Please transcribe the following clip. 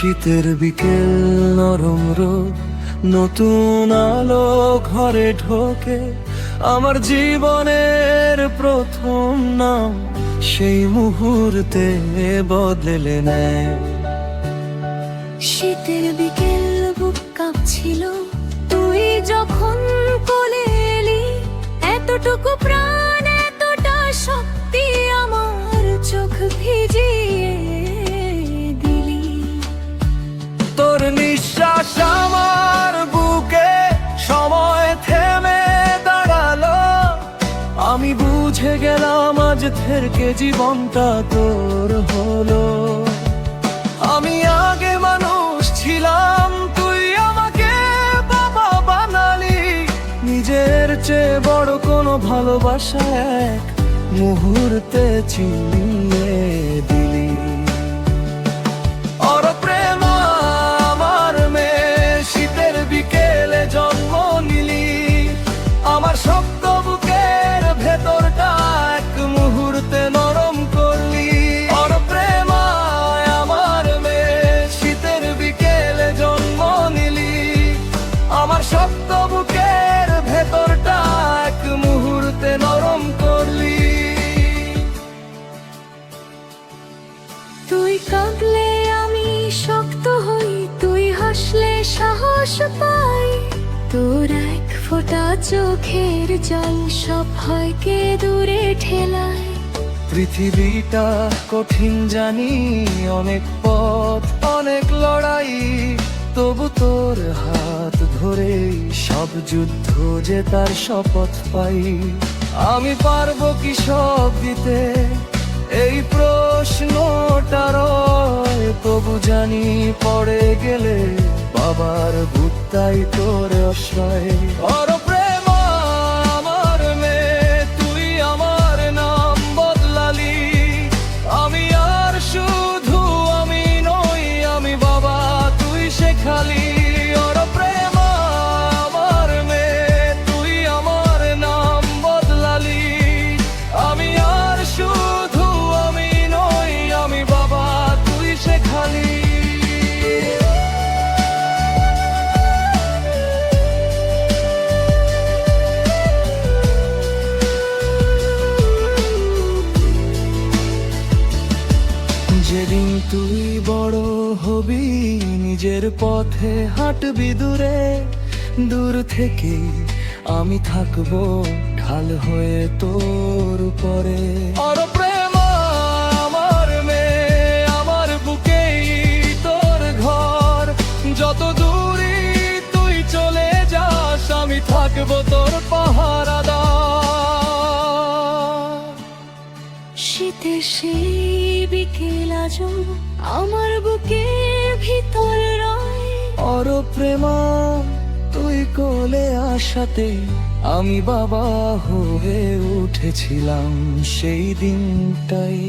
শীতের বিকেল, নরম রোদ, নতুন আলো ঘরে ঢোকে। আমার জীবনের প্রথম নাম সেই মুহূর্তে বদলে নেয়। শীতের বিকেল, বুক কাঁপছিল তুই যখন কোলে এলি। এতটুকু প্রাণ, এতটা শক্তি, আমার চোখ ভিজিয়ে দিলি। তোর নিঃশ্বাস আমার বুকে সময় থেমে দাঁড়ালো। আমি বুঝে গেলাম আজ থেকে জীবনটা তোর হলো। আমি আগে মানুষ ছিলাম, তুই আমাকে বাবা বানালি। নিজের চেয়ে বড় কোনো ভালোবাসা এক মুহূর্তে চিনিয়ে দিলি। ওর প্রেম আমার মেয়ে, শীতের বিকেলে জন্ম নিলি। আমার শক্ত বুকের ভেতরটা এক মুহূর্তে নরম করলি। ওর প্রেম আমার মেয়ে, শীতের বিকেলে জন্ম নিলি। আমার শক্ত বুকের ভেতরটা এক মুহূর্তে নরম করলি। তুই কাঁদলে আমি শক্ত হই, তুই হাসলে সাহস পাই। তোর এক ফোঁটা চোখের জল সব ভয়কে দূরে ঠেলায়। পৃথিবীটা কঠিন জানি, অনেক পথ, অনেক লড়াই। তবু তোর হাত ধরে সব যুদ্ধ জেতার শপথ পাই। আমি পারবো কি সব দিতে, এই প্রশ্নটা রয়। তবু জানি পড়ে গেলে বাবার বুকটাই তোর আশ্রয়। ওর প্রেম আমার মেয়ে, তুই আমার নাম বদলালি। আমি আর শুধু আমি নই, আমি বাবা, তুই শেখালি। ওর প্রেম আমার মেয়ে, তুই আমার নাম বদলালি। আমি আর শুধু আমি নই, আমি বাবা, তুই শেখালি। যেদিন তুই বড় হবি, নিজের পথে হাঁটবি দূরে। দূর থেকে আমি থাকবো ঢাল হয়ে তোর উপরে। ওর প্রেম আমার মেয়ে, আমার বুকেই তোর ঘর। যত দূরই তুই চলে যাস, আমি থাকবো তোর পাহারাদার। শীতের সেই বিকেল আজও আমার বুকের ভিতর রয়। ওর প্রেমা তুই কোলে আসাতে আমি বাবা হয়ে উঠেছিলাম সেই দিনটাই।